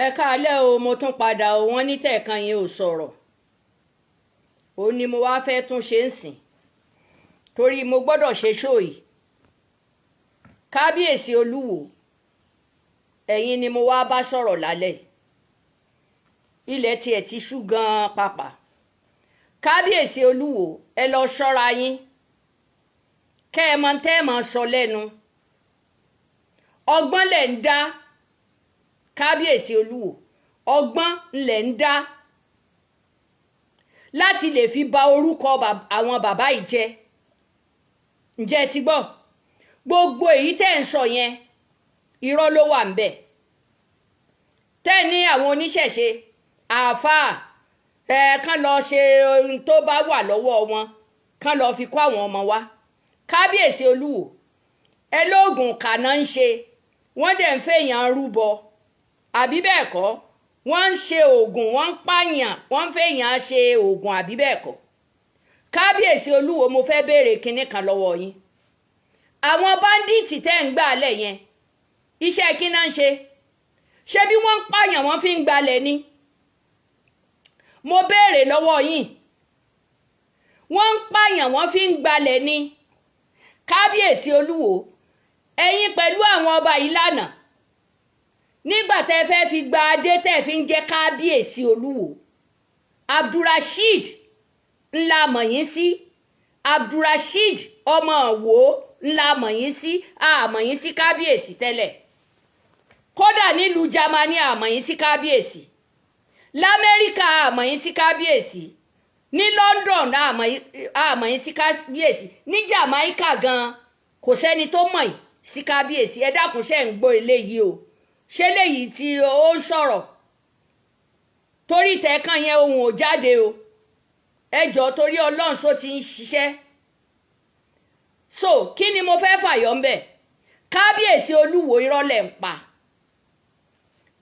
ẹ káalẹ́ o, mo tún padà o. Wọ́n ní tẹ̀ẹ̀kan yẹn ò sọ̀rọ̀, ó ní mo wá fẹ́ tún ṣe ń sìn torí mo gbọ́dọ̀ ṣe ṣóòyì. Kábíyèsí Olúwo, ẹ̀yin ni mo wá bá sọ̀rọ̀ lálẹ́. Ilẹ̀ tiẹ̀ ti ṣú gan-an pàpà. Kábíyèsí Olúwo, ẹ lọ ṣọ́ra yín, kẹ́ ẹ mọ tẹ́ ẹ mọ sọ lẹ́nu. Ọgbọ́n lẹ̀ ń dá. Kábíyèsí Olúwo, ọgbọ́n lẹ̀ ń dá láti lè fi ba orúkọ àwọn bàbá yìí jẹ́. Ǹjẹ́ ẹ ti gbọ́? Gbogbo èyí tẹ́ ń sọ yẹn irọ́ ló wà ńbẹ̀. Tẹ́ ní àwọn oníṣẹ̀ṣe àáfàá kán lọ ṣe ohun tó bá wà lọ́wọ́ wọn, kán lọ fi kọ́ àwọn ọmọ wa. Kábíyèsí Olúwo, ẹ lóògùn kàná ń ṣe, wọ́n dẹ̀ ń fèèyàn rúbọ, àbí bẹ́ẹ̀ kọ́? Wọ́n ń ṣe oògùn, wọ́n ń pààyàn, wọ́n ń fèèyàn ṣe oògùn, àbí bẹ́ẹ̀ kọ́? Kábíyèsí Olúwo, mo fẹ́ béèrè kinní kan lọ́wọ́ yín. Àwọn báńdíìtì tẹ́ ń gbà lẹ̀ yẹn, iṣẹ́ kí náà ń ṣe? Ṣé bí wọ́n ń pààyàn wọ́n fi ń gbalẹ̀ ni? Mo béèrè lọ́wọ́ yín. Wọ́n ń pààyàn wọ́n fi ń gbalẹ̀ ni? Kábíyèsí Olúwo, ẹ̀yin pẹ̀lú àwọn ọba yìí lánàá, nígbà tẹ́ fẹ́ fi gba adé tẹ́ fi ń jẹ́ Kábíyèsí Olúwo, Abdulrasheed ńlá mọ̀ yín sí. Abdulrasheed ọmọ Ìwó ńlá mọ̀ yín sí. Àmọ̀ yín sí Kábíyèsí tẹ́lẹ̀. Kódà nílùú Jámánì àmọ̀ yín sí Kábíyèsí. L'Amẹ́ríkà àmọ̀ yín sí Kábíyèsí. Ní London àmọ̀ yín sí Kábíyèsí. Ní Jamaica gan kò sẹ́ni tó mọ̀ yín sí Kábíyèsí. Ẹ dákun ṣe ń gbọ́ eléyìí o. Ṣé léyìí tí ó ń sọ̀rọ̀? Torí tẹ̀ẹ̀kan yẹn ohun ò jáde o. Ẹ jọ̀ọ́ torí Ọlọ́run só ti ń ṣiṣẹ́. So kí ni mo fẹ́ fàyọ ń bẹ̀? Kábíyèsí Olúwo, irọ́ lẹ̀ ń pa.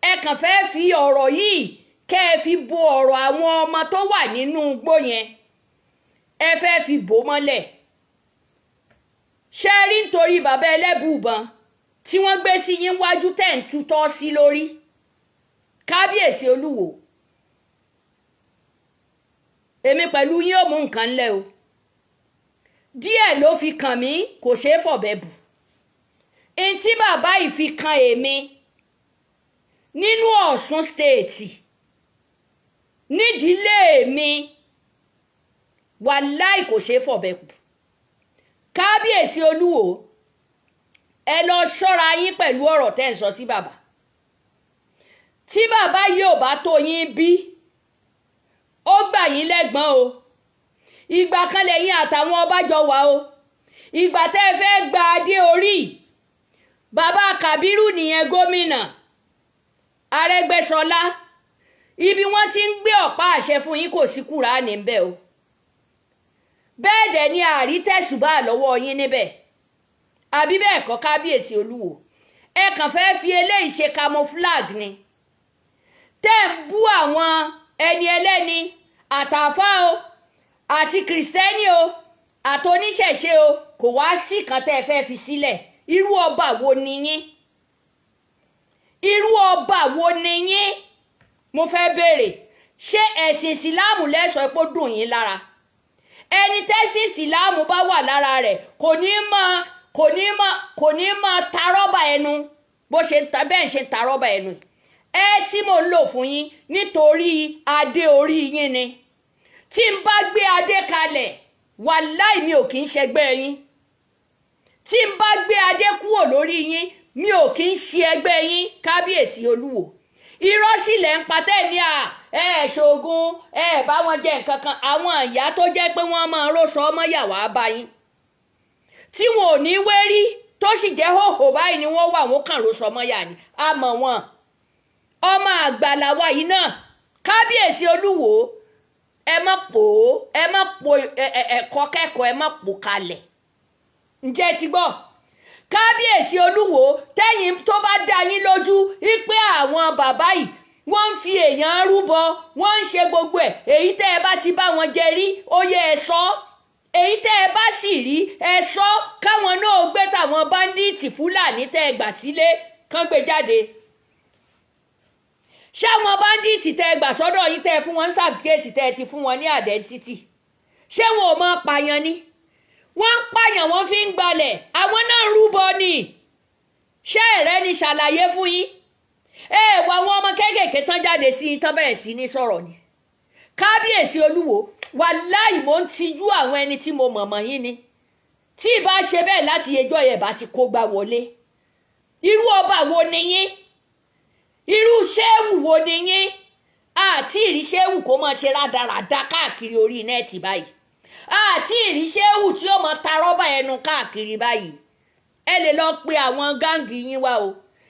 Ẹ kàn fẹ́ fi ọ̀rọ̀ yìí kẹ́ ẹ fi bo ọ̀rọ̀ àwọn ọmọ tó wà nínú igbó yẹn. Ẹ fẹ́ fi bò mọ́lẹ̀. Ṣé rí nítorí bàbá Ẹlẹ́bùúbọn tí wọ́n gbé sí yín wájú tẹ̀ ń tutọ́ sí lórí? Kábíyèsí Olúwo, èmi pẹ̀lú yín ò mú nǹkan lẹ̀ o. Díẹ̀ ló fi kàn mí, kò ṣeé fọ̀bẹ bù. N tí bàbá yìí fi kan èmi nínú Ọ̀ṣun stéètì, nídìílé mi, wàláì kò ṣeé fọ̀bẹ bù. Kábíyèsí Olúwo, ẹ lọ ṣọ́ra yín pẹ̀lú ọ̀rọ̀ tẹ́ ń sọ sí bàbá. Tí bàbá yìí ò bá tó yín bí, ó gbà yín lẹ́gbọ́n o. Ìgbà kan lẹ́yìn àtàwọn ọba jọ wà o. Ìgbà tẹ́ ẹ fẹ́ gba adé orí, bàbá Kàbírù nìyẹn gómìnà Arẹ́gbẹ́ṣọlá, ibi wọ́n ti ń gbé ọ̀pá àṣẹ fún yín kò sí Kùránì ńbẹ̀ o. Bẹ́ẹ̀ dẹ̀ ni àrí tẹ̀sùbá lọ́wọ́ yín níbẹ̀, àbí bẹ́ẹ̀ kọ́? Kábíyèsí Olúwo, ẹ kàn fẹ́ fi eléyìí ṣe camouflage ni. Tẹ́ ń bú àwọn ẹni ẹlẹ́ni, àtàfà o, àti kìrìsìtẹ́nì o, àtòníṣẹ̀ṣe o, kò wá sí kan tẹ́ ẹ fẹ́ fi sílẹ̀. Irú ọba wo ni yín? Irú ọba wo ni yín? Mo fẹ́ béèrè. Ṣé ẹ̀sìn ìsìláàmù lẹ́sọ̀ pé ó dùn yín lára? Ẹni tẹ́sìn ìsìláàmù bá wà lára rẹ̀ kò ní máa ta rọ́bà ẹnu bó ṣe bẹ́ẹ̀ ṣe ta rọ́bà ẹnu. Ẹ tí mo ń lò fún yín nítorí adé orí yín ni. Tí n bá gbé adé kalẹ̀, wàláì mi ò kì í ṣẹgbẹ́ yín. Tí n bá gbé adé kúrò lórí yín, mi ò kì í ṣe ẹgbẹ́ yín. Kábíyèsí Olúwo, irọ́ sílẹ̀ ń patẹ́ ní ṣoògùn bá wọn jẹ nǹkan kan. Àwọn ìyá tó jẹ́ pé wọ́n máa rọ́ṣọ ọmọ yàwá bá yín, tí wọn ò ní wérí, tó sì jẹ́ hòhò báyìí ni wọ́n wà, wọ́n kàn rọ́ṣọ ọmọ yà ni. A mọ̀ wọn. Ọmọ àgbàlawa yìí náà. Kábíyèsí Olúwo, ẹ má pò ẹ̀kọ́ kẹ́kọ̀ọ́, ẹ má pò kalẹ̀. Ǹjẹ́ ti gbọ́? Kábíyèsí Olúwo, tẹ́yìn tó bá dá yín lójú wípé àwọn bàbá yìí wọ́n ń fi èèyàn rúbọ, wọ́n ń ṣe gbogbo ẹ̀, èyí tẹ́ ẹ bá ti bá wọn jẹ rí, ó yẹ ẹ sọ. Èyí tẹ́ ẹ bá sì rí, ẹ sọ, káwọn náà gbé tàwọn báńdíìtì Fúlàní tẹ́ ẹ gbà sílé kán gbé jáde. Ṣé àwọn bandits tẹ́ gbà sọ́dọ̀ yín tẹ́ fún wọn certificate tẹ́ ti fún wọn ní identity? Ṣé wọn ò mọ pààyàn ni? Wọ́n ń pààyàn wọ́n fi ń gbalẹ̀, àwọn náà ń rúbọ ni. Ṣé ẹ̀rẹ́ ni ṣàlàyé fún yín? Wọ àwọn ọmọ kéékèèké tán jáde sí yín tán bẹ̀rẹ̀ sí ní sọ̀rọ̀ ni. Kábíyèsí Olúwo, wàláhì mò ń tijú àwọn ẹni tí mo mọ̀mọ̀ yín ni. Tí ìbá ṣe bẹ́ẹ̀ láti ẹjọ́ yẹn bá ti kó gbá wọlé. Irú ọba wo ni yín? Irú ṣéwù wo ni yín? Àti ìrí ṣéwù kó máa ṣe rádaràda káàkiri orí nẹ́ẹ̀tì báyìí. Àti ìrí ṣéwù tí ó máa ta rọ́bà ẹnu káàkiri báyìí. Ẹ lè lọ pe àwọn gáǹgì yín wá o.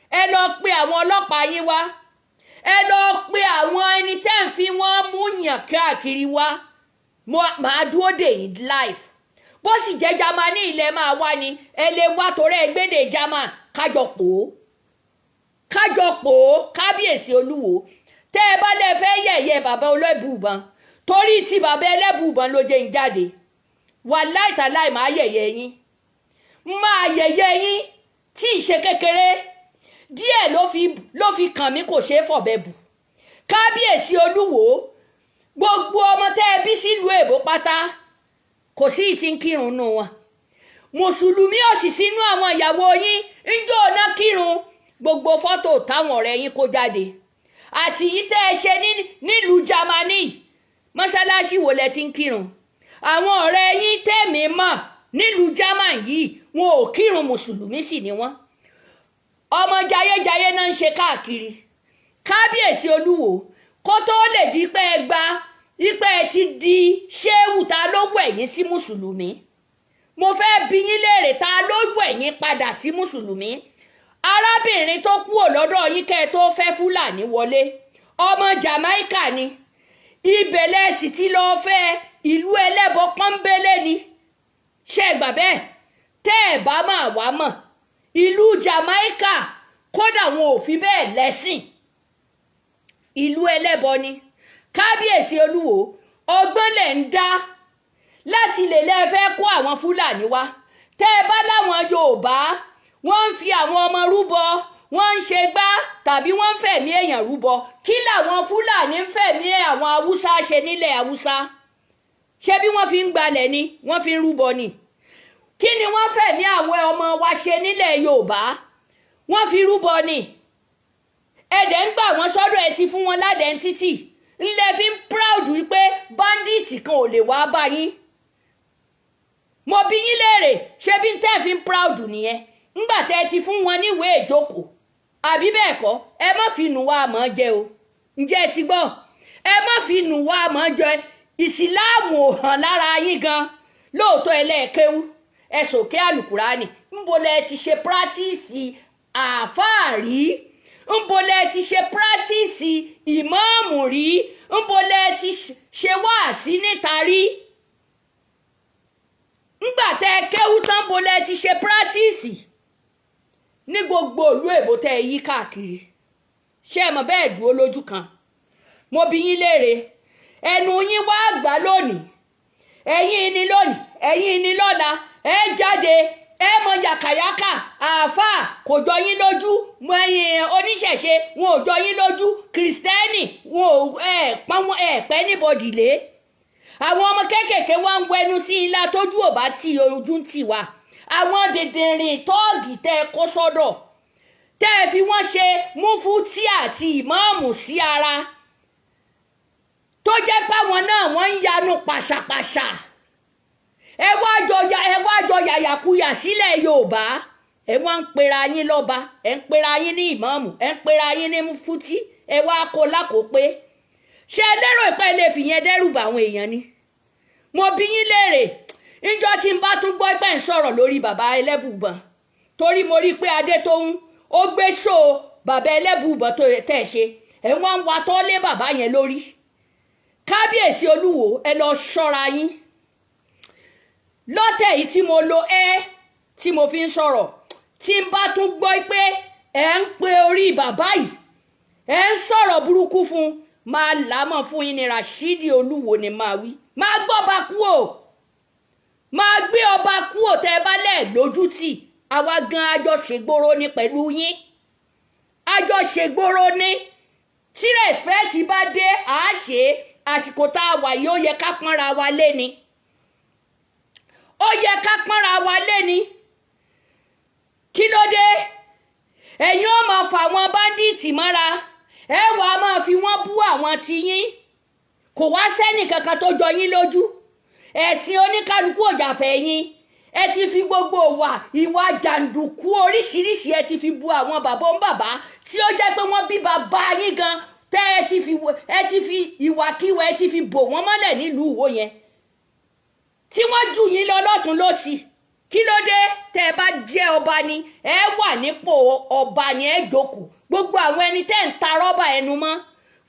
Ẹ lọ pe àwọn ọlọ́pàá yín wá. Ẹ lọ pe àwọn ẹni tẹ́ ń fi wọ́n mú yàn káàkiri wá. Màá dúró dè yín live. Bó sì jẹ́ Jámánì ilẹ̀ máa wá ni, ẹ lè wá torí ẹgbẹ́dẹ̀ Jámánì kájọpọ̀. Kábíyèsí Olúwo. Tẹ́ ẹ bá lè fẹ́ yẹ̀yẹ́ bàbá Ẹlẹ́bùúbọn torí tí bàbá Ẹlẹ́bùúbọn ló jẹ́ ń jáde. Wàláhì tàláhì máa yẹ̀yẹ́ yín. Máa yẹ̀yẹ́ yín tí ìṣe kékeré. Díẹ̀ ló fi kàn mí kò ṣeé fọ̀bẹ bù. Kábíyèsí Olúwo, gbogbo ọmọ tẹ́ ẹ bí sílùú èbó pátá kò sí ìtí ń kírun nù wọn. Mùsùlùmí ò sì sínú àwọn ìyàwó yín ńjọ́ ọ̀nà kírun. Gbogbo fọ́tò táwọn ọ̀rẹ́ yín kó jáde àti yìí tẹ́ ẹ ṣe nílùú Jámánì, mọ́sálásí wo lẹ ti ń kírun? Àwọn ọ̀rẹ́ yín tẹ̀mí mọ̀ nílùú Jámánì yìí wọn ò kírun, mùsùlùmí sì ni wọ́n. Ọmọ jayéjayé náà ń ṣe káàkiri. Kábíyèsí Olúwo, kó tó lè di pé ẹ gba ipẹ́ ẹ ti di ṣéwù, ta ló wẹ̀ yín sí mùsùlùmí? Mo fẹ́ bi yín léèrè, ta ló wẹ̀ yín padà sí mùsùlùmí? Arábìnrin tó kúrò lọ́dọ̀ yín kẹ́ tó fẹ́ Fúlàní wọlé, ọmọ Jamaica ni. Ibẹ̀ lẹ́sì tí lọ́ọ́ fẹ́, ìlú ẹlẹ́bọ pọ́nbélé ni. Ṣé gbà bẹ́ẹ̀? Tẹ́ ẹ̀ bá máa wá mọ̀, ìlú Jamaica kódà wọn ò fi bẹ́ẹ̀ lẹ́sìn. Ìlú ẹlẹ́bọ ni. Kábíyèsí Olúwo, ọgbọ́n lẹ̀ ń dá láti lè lẹ́fẹ́ kó àwọn Fúlàní wá. Tẹ́ ẹ bá láwọn Yorùbá wọ́n ń fi àwọn ọmọ rúbọ, wọ́n ń ṣe gbá tàbí wọ́n ń fẹ̀mí èèyàn rúbọ, kí làwọn Fúlàní ń fẹ̀mí àwọn Haúsá ṣe nílẹ̀ Haúsá? Ṣé bí wọ́n fi ń gbalẹ̀ ni wọ́n fi ń rúbọ ni? Kí ni wọ́n fẹ̀mí àwọn ọmọ wa ṣe nílẹ̀ Yorùbá? Wọ́n fi rúbọ ni. Ẹ̀dẹ̀ ń gbà wọ́n sọ́dọ̀ ẹ ti fún wọn ládẹ́ntítì. Ńlẹ̀ fi ń proud wípé bandit kan ò lè wá bá yín. Mo bi yín léèrè, ṣé bí ń tẹ́ fi ń proud nìyẹn? Ńgbà tẹ́ ti fún wọn níwèé ìjókòó. Àbí bẹ́ẹ̀ kọ́, ẹ má fi nù wá mọ́ jẹ o. Ǹjẹ́ ẹ ti gbọ́? Ẹ má fi nù wá mọ́ jẹ. Ìsìláàmù ò hàn lára yín gan. Lóòótọ́ ẹlẹ́ẹ̀kéwú, ẹ sòkè àlùkùránì. Ńbo lẹ ti ṣe pírátìsì àáfàá rí? Ńbo lẹ ti ṣe pírátìsì ìmáàmù rí? Ńbo lẹ ti ṣe wáàsí níta rí? Ńgbà tẹ́ kéwú tán, ńbo lẹ ti ṣe pírátìsì? Ní gbogbo ìlú èbó tẹ́ yí káàkiri. Ṣé ẹ mọ̀ bẹ́ẹ̀ dúró lójú kan? Mo bi yín léèrè, ẹnu yín wá gbà lónìí, ẹ̀yin ni lónìí, ẹ̀yin ni lọ́la, ẹ jáde, ẹ mọ yàkàyàkà, àáfàá kò jọ yín lójú, oníṣẹ̀ṣe wọn ò jọ yín lójú, kìrìsìtẹ́nì wọn ò pẹ́ níbodì lé. Àwọn ọmọ kéékèèké wá ń wẹnu sí ilá tójú ò bá tí ojú ń tì wá. Àwọn dèdèrìn tọ́ọ̀gì tẹ́ kó sọ́dọ̀, tẹ́ fi wọ́n ṣe múfútì àti ìmáàmù sí ara, tó jẹ́ páwọn náà wọ́n ń yanu pàṣàpàṣà. Ẹ wá jọ yàyàkuyà sílẹ̀ Yorùbá. Ẹ wá ń pera yín lọ́ba, ẹ ń pera yín ní ìmáàmù, ẹ ń pera yín ní múfútì, ẹ wá kó lákòópé. Ṣé ẹ lérò pé lè fi yẹn dẹ́rùbà àwọn èèyàn ni? Mo bi yín léèrè, níjọ́ tí n bá tún gbọ́ pé ń sọ̀rọ̀ lórí bàbá Ẹlẹ́bùúbọn, torí mo rí pé Adétóun ó gbé ṣó bàbá Ẹlẹ́bùúbọn tó tẹ̀ ṣe, ẹ wọ́n ń wa tọ́ lé bàbá yẹn lórí. Kábíyèsí Olúwo, ẹ lọ ṣọ́ra yín. Lọ́tẹ̀ yìí tí mo lo tí mo fi ń sọ̀rọ̀, tí n bá tún gbọ́ pé ẹ ń pe orí bàbá yìí, ẹ ń sọ̀rọ̀ burúkú fún, máa lámọ̀ fún yín ní Rashidi Olúwo ni máa wí. Máa gbọ́ ọba kú o, máa gbé ọba kú o tẹ́ ẹ bá lẹ̀ lójú tì. Àwa gan ajọ ṣègboro ni pẹ̀lú yín. àjọ ṣègboro ní tí respect bá dé àá ṣe àsìkò tá a wà yìí ó yẹ ká pọ́nra wa lé ni ó yẹ ká pọ́nra wa lé ni kí ló dé ẹ̀yin ó máa fà àwọn báńdíìtì mọ́ra ẹ wàá máa fi wọ́n bú àwọn tiyín kò wá sẹ́nì kankan tó jọ yín lójú ẹ̀sìn oníkálukú òjàfẹ́ yín ẹ ti fi gbogbo ìwà jàǹdùkú oríṣiríṣi ẹ ti fi bu àwọn bàbá tí ó jẹ́ pé wọ́n bí bàbá yín gan tẹ́ ẹ ti fi ìwàkiwà ẹ ti fi bò wọ́n mọ́lẹ̀ nílùú Ìwó yẹn tí wọ́n jù yín lọ lọ́tún lósì kí ló dé tẹ́ ẹ bá jẹ́ ọba ni ẹ wà nípò ọba ni ẹ jókòó gbogbo àwọn ẹni tẹ́ ń ta rọ́bà ẹnu mọ́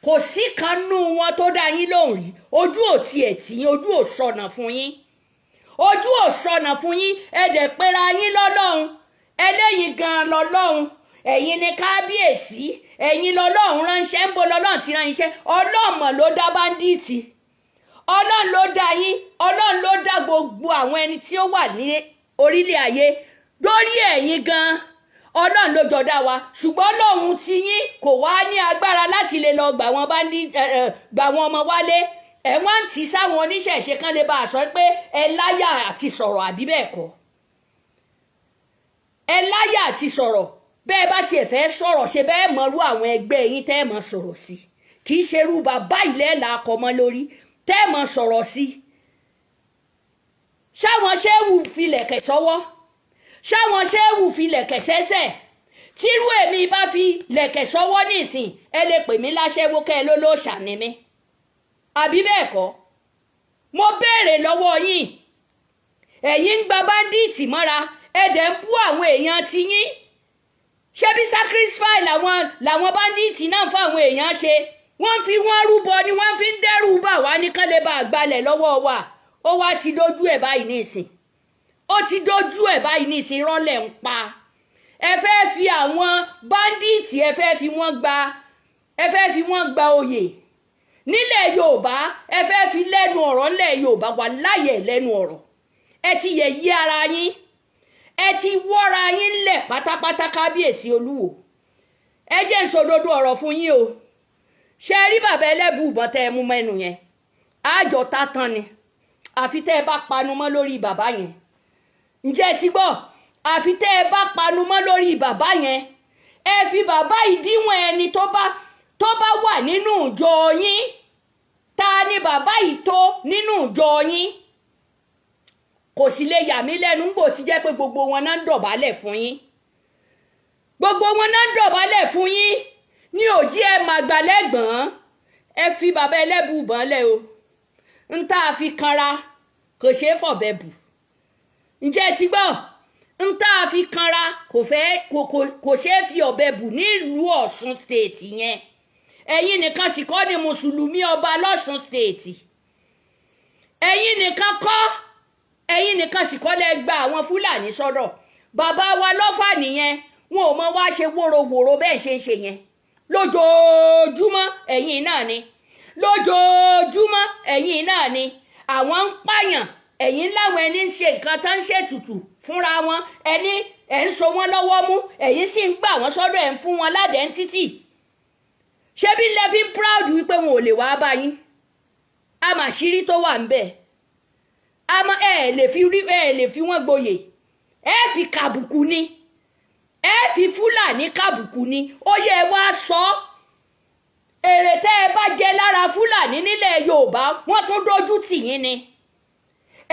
kò sí kan nú wọn tó dá yín lóhùn rí ojú ò tiẹ̀ tì yín ojú ò sọnà fún yín ojú ò sọnà fún yín ẹ dẹ̀ pera yín lọ́lọ́run ẹlẹ́yin gan lọ́lọ́run ẹ̀yin ni kábíyèsí ẹ̀yin lọ́lọ́run ránṣẹ́ ń bo lọ́lọ́run ti ránṣẹ́ ọlọ́mọ ló dá báńdíìtì ọlọ́run ló dá yín ọlọ́run ló dá gbogbo àwọn ẹni tí ó wà ní orílẹ̀ ayé lórí ẹ̀yin gan ọlọ́run ló jọ dá wa ṣùgbọ́n ọlọ́run ti yín kò wá ní agbára láti lè lọ gbà wọn ọmọ wálé ẹ̀ wọ́n ti sáwọn oníṣẹ̀ṣe kan lè bá a sọ pé ẹ láyà àti sọ̀rọ̀ àbí bẹ́ẹ̀ kọ́ ẹ láyà àti sọ̀rọ̀ bẹ́ẹ̀ bá tiẹ̀ fẹ́ sọ̀rọ̀ ṣe bẹ́ẹ̀ mọ̀rú àwọn ẹgbẹ́ yín tẹ́ ẹ̀ mọ̀ sọ̀rọ̀ sí kì í ṣerú bàbá ilẹ̀ làákọ́mọ́ lórí tẹ́ ẹ̀ mọ̀ sọ̀rọ̀ sí ṣáwọn ṣéwù filẹ̀kẹ̀ sọ́wọ́ ṣáwọn ṣéwù filẹ̀kẹ̀ sẹ́sẹ̀ tírú èmi bá fi lẹ̀kẹ̀ sọ́wọ́ nísìn ẹ lè pè mí láṣẹ́wó kẹ́ ẹ lólóòṣà ni mí àbí bẹ́ẹ̀ kọ́ mo béèrè lọ́wọ́ yín ẹ̀yin ń gba báńdíìtì mọ́ra ẹ dẹ̀ ń bú àwọn èèyàn ti yín ṣé bí sacrifice làwọn báńdíìtì náà fáwọn èèyàn ṣe wọ́n fi wọ́n rúbọ ni wọ́n fi ń dẹ́rù bà wá ní kán lè bá àgbálẹ̀ lọ́wọ́ wa ó wá ti dójú ẹ̀ báyìí nísìn ó ti dójú ẹ̀ báyìí nísìn rọ́lẹ̀ ń pa ẹ fẹ́ fi àwọn báńdíìtì ẹ fẹ́ fi wọ́n gba oyè nílẹ̀ Yorùbá ẹ fẹ́ fi lẹ́nu ọ̀rọ̀ nílẹ̀ Yorùbá wà láyè lẹ́nu ọ̀rọ̀ ẹ ti yẹ̀yẹ́ ara yín ẹ ti wọ́ra yín lẹ̀ pátápátá kábíyèsí Olúwo ẹ jẹ́ n sòdodo ọ̀rọ̀ fún yín o ṣe rí bàbá Ẹlẹ́bùúbọn tẹ́ ẹ mú mẹ́nu yẹn àjọ tá tán ni àfi tẹ́ ẹ bá panu mọ́ lórí bàbá yẹn ǹjẹ́ ẹ ti gbọ́ àfi tẹ́ ẹ bá panu mọ́ lórí bàbá yẹn ẹ fi bàbá ìdíwọ̀n ẹni tó bá wà nínú ìjọ yín ta ni bàbá yìí tó nínú ìjọ yín kò sì lè yà mí lẹ́nu bó ti jẹ́ pé gbogbo wọn náà ń dọ̀bálẹ̀ fún yín gbogbo wọn náà ń dọ̀bálẹ̀ fún yín ní òjí ẹ màgbà lẹ́gbọ̀n ẹ fi bàbá Ẹlẹ́bùúbọn lẹ̀ o ń tá a fi kanra kò ṣeé fọ̀bẹ bù ǹjẹ́ ẹ ti gbọ́ ń tá a fi kanra kò ṣeé fi ọ̀bẹ bù nílùú Ọ̀ṣun stéètì yẹn ẹ̀yin nìkan sì kọ́ ni mùsùlùmí ọba lọ́ṣun stéètì ẹ̀yin nìkan kọ́ ẹ̀yin nìkan sì kọ́ lẹ gba àwọn Fúlàní sọ́dọ̀ bàbá wa lọ́fà nìyẹn wọn ò mọ wá ṣe wóróworó bẹ́ẹ̀ ṣe ń ṣe yẹn lójoojúmọ́ ẹ̀yin náà ni lójoojúmọ́ ẹ̀yin náà ni àwọn ń pààyàn ẹ̀yin láwọn ẹni ń ṣe nǹkan tó ń ṣètùtù fúnra wọn ẹni ẹ̀ ń so wọ́n lọ́wọ́ mú ẹ̀yin sì ń gbà wọ́n sọ́dọ̀ ẹ̀ ń fún wọn ládẹ́ń títì ṣé bí lẹ́fí proud wípé wọn ò lè wá bá yín àmàṣírí tó wà ń bẹ̀ àmọ́ ẹ lè fi wọ́n gboyè ẹ fi kàbùkù ni ẹ fi Fúlàní kàbùkù ni ó yẹ wá sọ èrè tẹ́ ẹ bá jẹ lára Fúlàní nílẹ̀ Yorùbá wọ́n tún dójú tì yín ni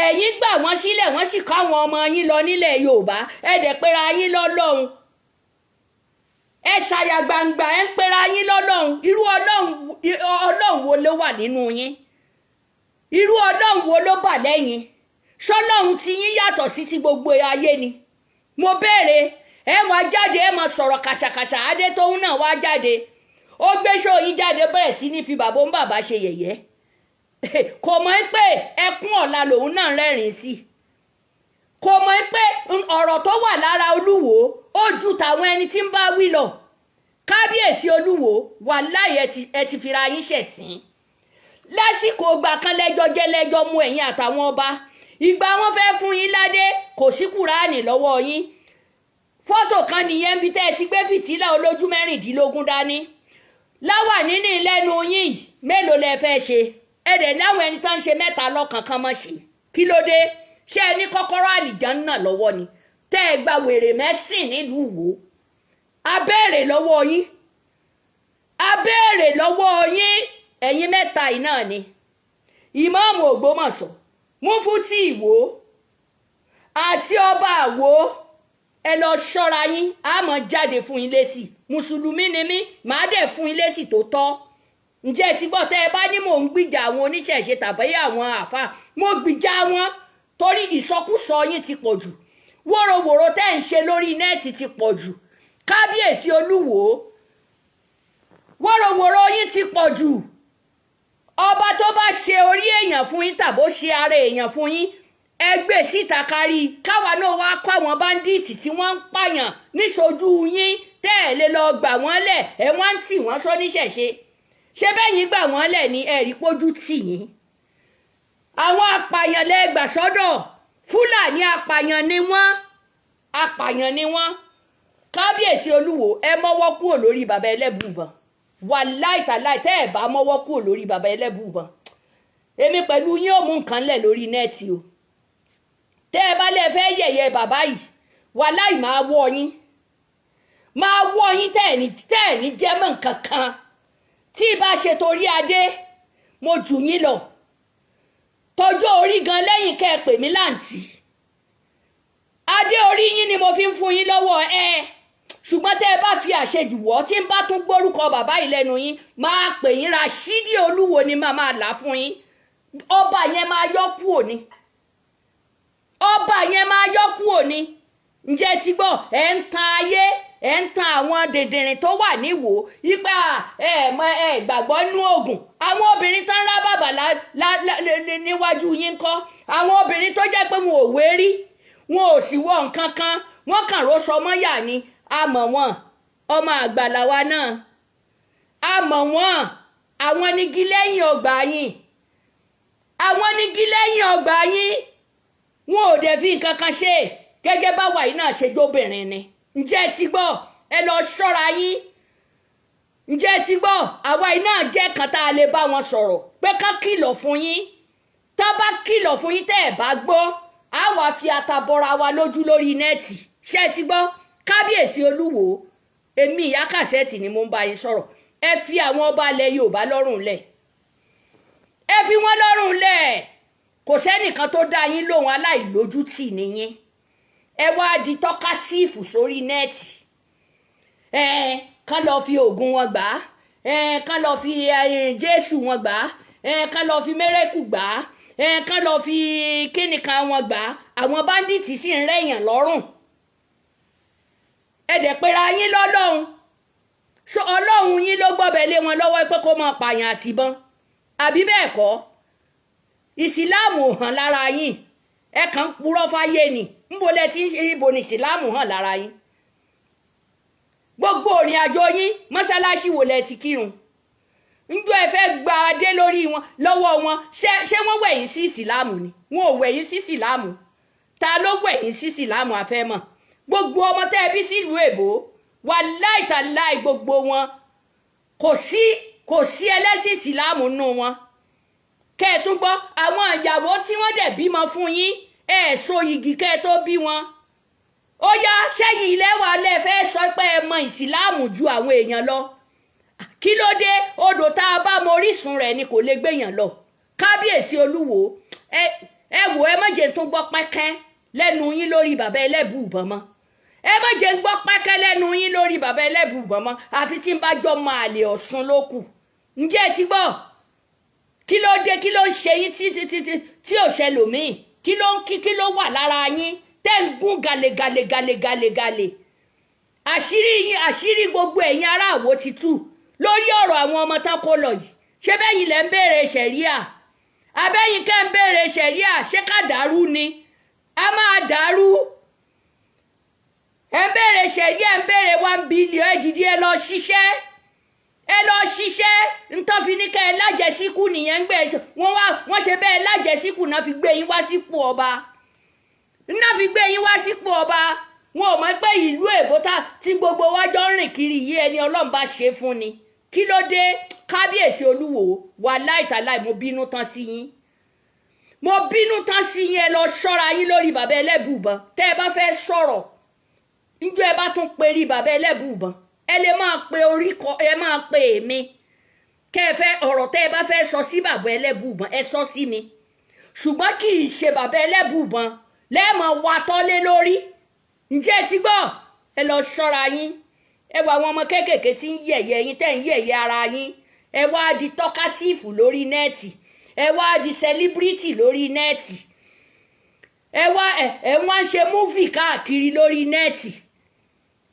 ẹ̀yin gbà wọ́n sílẹ̀ wọ́n sì kọ́ àwọn ọmọ yín lọ nílẹ̀ Yorùbá ẹ dẹ̀ pera yín lọ́lọ́run ẹ ṣàyà gbangba ẹ ń pera yín lọ́lọ́run irú ọlọ́run wo ló wà nínú yín irú ọlọ́run wo ló bà lẹ́yìn ṣọlọ́run tí yín yàtọ̀ sí ti gbogbo ayé ni mo béèrè ẹ wá jáde ẹ mọ sọ̀rọ̀ kàṣàkàṣà Adétóun náà wá jáde ó gbé ṣóyìn jáde bẹ̀rẹ̀ sí ní fi bàbá ń bàbá ṣe yẹ̀yẹ́ kò mọ̀ pé ẹkún ọ̀la lòun náà rẹ́rìn sí kò mọ̀ pé ọ̀rọ̀ tó wà lára Olúwo ó ju tàwọn ẹni tí ń bá wí lọ kábíyèsí Olúwo wàláhì ẹ ti fira yín ṣẹ̀sín lásìkò ìgbà kan lẹ́jọ́ jẹ́ lẹ́jọ́ mú ẹ̀yin àtàwọn ọba ìgbà wọn fẹ́ fún yín ládé kò sí Kùránì lọ́wọ́ yín fọ́tò kan nìyẹn bí tẹ́ ẹ ti gbé fìtílà olójú 16 dání láwà nínú ìlẹ́nu yín mélòó lẹ fẹ́ ṣe ẹ̀dẹ̀ láwọn ẹni tó ń ṣe 3 lọ́kànkan mọ́ ṣe kí ló dé ṣé ẹ ní kọ́kọ́rọ́ àlìjánná lọ́wọ́ ni tẹ́ ẹ gba wèrè mẹ́sìn nílùú Ìwó abẹ́rẹ́ lọ́wọ́ yín ẹ̀yin 3 yìí náà ni ìmáàmù Ògbómọ̀ṣọ́ Múfútì Ìwó àti ọba Àwó ẹ lọ ṣọ́ra yín a máa jáde fún yín lésì mùsùlùmí ni mí màá dẹ̀ fún yín lésì tó tọ́ ǹjẹ́ ti gbọ́ tẹ́ ẹ bá ní mò ń gbìjà àwọn oníṣẹ̀ṣe tàbí àwọn àáfàá mo gbìjà wọn torí ìsọkúsọ yín ti pọ̀ jù wóróworó tẹ́ ń ṣe lórí nẹ́ẹ̀tì ti pọ̀ jù kábíyèsí Olúwo wóróworó yín ti pọ̀ jù ọba tó bá ṣe orí èèyàn fún yín tàbó ṣe ara èèyàn fún yín ẹgbẹ́ síta kárí káwa náà wá kọ́ àwọn báńdíìtì tí wọ́n ń pààyàn níṣojú yín tẹ́ ẹ̀ lè lọ gbà wọ́n lẹ̀ ẹ̀ wọ́n ń tì wọ́n sóníṣẹ̀ṣe ṣé bẹ́yìn gbà wọ́n lẹ̀ ní ẹ̀rí pójú tì yín àwọn apààyàn lẹ gbà sọ́dọ̀ Fúlàní apààyàn ni wọ́n kábíyèsí Olúwo ẹ mọ́wọ́ kúrò lórí bàbá Ẹlẹ́bùúbọn wàláì tàláì tẹ́ ẹ̀ bá mọ́wọ́ kúrò lórí bàbá Ẹlẹ́bùúbọn èmi pẹ̀lú yín ò mú nǹkan lẹ̀ lórí nẹ́ẹ̀tì o tẹ́ ẹ bá lè fẹ́ yẹ̀yẹ́ bàbá yìí wàláì máa wọ́ yín tẹ́ ẹ̀ ní jẹ́ mọ́ nǹkan kan tí ì bá ṣe torí adé mo jù yín lọ tọjọ́ orí gan lẹ́yìn kẹ́ ẹ pè mí láǹtì adé orí yín ni mo fi ń fún yín lọ́wọ́ ṣùgbọ́n tẹ́ ẹ bá fi àṣejù wọ́ tí ń bá tún gbórúkọ bàbá yìí lẹ́nu yín máa pè yín Ràṣídì Olúwo ni máa là fún yín ọba yẹn máa yọ kúrò ni ǹjẹ́ ti gbọ́ ẹ̀ ń tan ayé ẹ̀ ń tan àwọn dèdèrìn tó wà níwò ipa gbàgbọ́ nú oògùn àwọn obìnrin tán rá bàbà níwájú yín kọ́ àwọn obìnrin tó jẹ́ pé wọn ò wérí wọn ò sì wọ nǹkan kan wọ́n kàn ró sọmọ́yà ni àmọ́ wọn ọmọ àgbàlá wa náà àmọ́ wọn àwọn nígi lẹ́yìn ọgbà yín wọn ò dẹ̀ fi nǹkan kan ṣe gẹ́gẹ́ báwa yìí náà ṣe jóbìnrin ni ǹjẹ́ ti gbọ́ ẹ lọ ṣọ́ra yín ǹjẹ́ ti gbọ́ àwa yìí náà jẹ́ kan tá a lè bá wọn sọ̀rọ̀ pé ká kìlọ̀ fún yín tá bá kìlọ̀ fún yín tẹ́ ẹ̀ bá gbọ́ á wàá fi ata bọra wa lójú lórí nẹ́ẹ̀tì ṣé ti gbọ́ kábíyèsí Olúwo èmi Ìyá Cassette ni mo ń bá yín sọ̀rọ̀ ẹ fi àwọn ọba ilẹ̀ Yorùbá lọ́rùn lẹ̀ ẹ fi wọ́n lọ́rùn lẹ̀ kò sẹ́nìkan tó dá yín lóhùn aláìlójútì nìyẹn ẹ wá di tọ́kátìfù sórí nẹ́ẹ̀tì kán lọ fi oògùn wọn gbà kán lọ fi Jésù wọn gbà kán lọ fi mẹ́rẹ́kù gbà kán lọ fi kíníkan wọn gbà àwọn báńdíìtì sì ń rẹ̀yàn lọ́rùn ẹ̀dẹ̀ pera yín lọ́lọ́run so Ọlọ́run yín ló gbọ́bẹ̀ lé wọn lọ́wọ́ pé kó máa pààyàn àtìbọn àbí bẹ́ẹ̀ kọ́ ìsìláàmù hàn lára yín ẹ kàn ń purọ́ fáyé ni níbo lẹ ti ń ṣe ibo ni ìsìláàmù hàn lára yín gbogbo òrìn àjò yín mọ́sálásí wo lẹ ti kírun njọ́ ẹ fẹ́ gba adé lórí wọn lọ́wọ́ wọn ṣé wọ́n wẹ̀yìn sí ìsìláàmù ni wọn ò wẹ̀yìn sí ìsìláàmù ta ló wẹ̀yìn sí ìsìláàmù afẹ́mọ̀ gbogbo ọmọ tẹ́ ẹ bí sílùú èbó wàláì tàláì gbogbo wọn kò sí ẹlẹ́sìn ìsìláàmù nù wọn kẹ́ ẹ tún gbọ́ àwọn ìyàwó tí wọ́n dẹ̀ bímọ fún yín so igi kẹ́ ẹ tó bí wọn ó yá sẹ́yìn ilẹ̀ wa lẹ́ fẹ́ sọ pé ẹ mọ ìsìláàmù ju àwọn èèyàn lọ kí ló dé odò tá a bá mọ orísun rẹ̀ ni kò lè gbéyàn lọ kábíyèsí Olúwo ẹ wò ẹ má jẹ́ tún gbọ́ pẹ́kẹ́ lẹ́nu yín lórí bàbá Ẹlẹ́bùúbọn mọ́ ẹ má jẹ́ gbọ́ pẹ́kẹ́ lẹ́nu yín lórí bàbá Ẹlẹ́bùúbọn mọ́ àfi tí ń bá jọ máa lè Ọ̀ṣun ló kù ǹjẹ́ ẹ ti gbọ́ kí ló dé kí ló ń ṣe yín tí ò ṣẹlòmíì kí ló wà lára yín tẹ́ ń gún gàlè àṣírí gbogbo ẹ̀yin ará Àwó ti tú lórí ọ̀rọ̀ àwọn ọmọ tán kó lọ yìí ṣé bẹ́yìn lẹ́ ń béèrè ṣẹ̀ríà abẹ́yìn kẹ́ ń béèrè ṣẹ̀ríà ṣé ká dàrú ni a máa dàrú ẹ ń béèrè ṣẹ̀ríà ẹ ń béèrè 1 billion ẹ dìde ẹ lọ ṣiṣẹ́ ntọ́ fi ní kẹ́ ẹ lájẹsíkù nìyẹn ń gbé wọ́n ṣe bẹ́ẹ̀ lájẹsíkù náà fi gbé yín wá sípò ọba wọn ò mọ̀ pé ìlú èbó tí gbogbo wa jọ ń rìn kiri yìí ẹni Ọlọ́run bá ṣe fún ni. Kí ló dé? Kábíyèsí Olúwo wà láìtàláì mo bínú tán sí yín. Mo bínú tán sí yín, ẹ lọ ṣọ́ra yín lórí bàbá Ẹlẹ́bùúbọn. Tẹ́ ẹ bá fẹ́ sọ̀rọ̀ níjọ́ ẹ bá tún perí bàbá Ẹlẹ́bùúbọn ẹ lè máa pe oríkọ ẹ máa pe èmi. Kẹ́ ẹ fẹ́ ọ̀rọ̀ tẹ́ ẹ bá fẹ́ sọ sí bàbá Ẹlẹ́bùúbọn ẹ sọ sí mi. Ṣùgbọ́n kì í ṣe bàbá Ẹlẹ́bùúbọn lẹ́ẹ̀mọ̀ wa tọ́lé lórí. Ǹjẹ́ ẹ ti gbọ́? Ẹ lọ ṣọ́ra yín. Ẹ wá àwọn ọmọ kéékèèké tí ń yẹ̀yẹ́ yín tẹ́ ń yẹ̀yẹ́ ara yín. Ẹ wá di tọ́kátìfù lórí nẹ́ẹ̀tì. Ẹ wá di celebrity lórí nẹ́ẹ̀tì. Ẹ wá ń ṣe múfì káàkiri lórí nẹ́ẹ̀tì.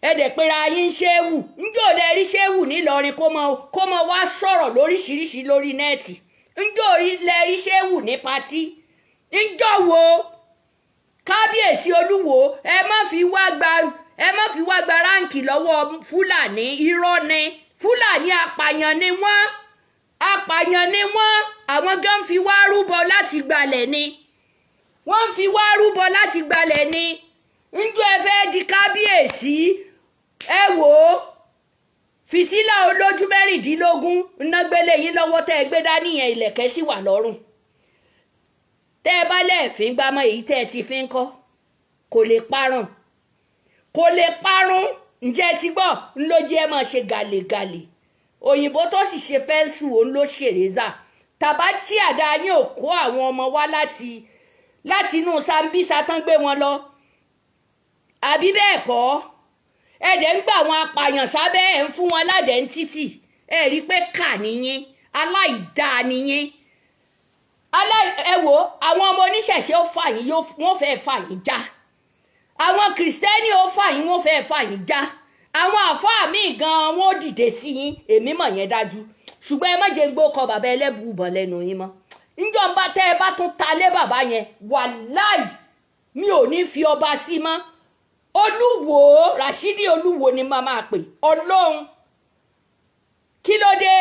Ẹ dẹ̀ pera yín ṣéwù. Ǹjọ́ lẹ rí ṣéwù nílọrin kó mọ wá sọ̀rọ̀ lóríṣiríṣi lórí nẹ́ẹ̀tì. Ǹjọ́ lẹ rí ṣéwù ní patí. Ǹjọ́ wo? Kábíyèsí Olúwo ẹ má fi wá gba ráǹkì lọ́wọ́ Fúlàní. Irọ́ ni. Fúlàní apàyàn ni wọ́n. Apàyàn ni wọ́n. Àwọn gan fi wá rúbọ láti gbalẹ̀ ni. Wọ́n fi wá rúbọ láti gbalẹ̀ ni. Ǹjọ́ ẹ fẹ́ di kábíyèsí? Ẹ wò ó. Fìtílà olójú 16 ńnágbélé yín lọ́wọ́ tẹ́ ẹ gbé dání yẹn, ìlẹ̀kẹ̀ sì wà lọ́rùn. Tẹ́ ẹ bá lẹ́ẹ̀fín gbámọ́ èyí tẹ́ ẹ ti fi ń kọ́ kò lè parun. Kò lè parun. Ǹjẹ́ ti gbọ́? Ń ló jẹ́ máa ṣe gàlègàlè. Òyìnbó tó sì ṣe pẹ́ńsù òun ló ṣe rẹ́zà. Tàbá tí àdá yín ò kó àwọn ọmọ wá láti inú Sambisa tán gbé wọn lọ. Àbí bẹ́ẹ̀ kọ́? Ẹ̀dẹ̀ ń gbà àwọn apààyàn sábẹ́ ẹ̀ ń fún wọn ládẹ̀ ń títì. Ẹ rí pé kà níyín. Aláìdáa níyín. Ẹ wò àwọn ọmọ oníṣẹ̀ṣe ó fà yín wọ́n fẹ́ fà yín já. Àwọn kìrìsìtẹ́nì ó fà yín wọ́n fẹ́ fà yín já. Àwọn àfáà míì gan wọ́n ó dìde sí yín, èmi mọ̀ yẹn dájú. Ṣùgbọ́n ẹ má jẹ́ gbó kọ bàbá Ẹlẹ́bùúbọn lẹ́nu yín mọ́. Ńjọba tẹ́ ẹ bá tún ta lé bàbá yẹn wàláì mi ò ní fi ọba sí mọ́. Olúwo Rashidi Olúwo ni màá máa pè. Ọlọ́run kí ló dé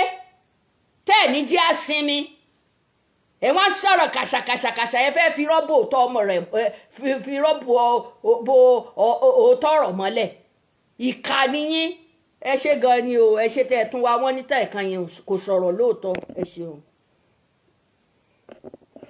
tẹ́ ẹ̀ ní jẹ́ àsinmi? Ẹ wá ń sọ̀rọ̀ kàṣàkàṣàkàṣà ẹ fẹ́ fi rọ́bù òótọ́ ọmọ rẹ̀ fi rọ́bù òótọ́ ọ̀rọ̀ mọ́lẹ̀. Ìkà niyín. Ẹ ṣé gan ni o. Ẹ ṣé tẹ́ ẹ tún wá wọ́n ní tẹ̀ kan yẹn kò sọ̀rọ̀ lóòótọ́. Ẹ ṣeun.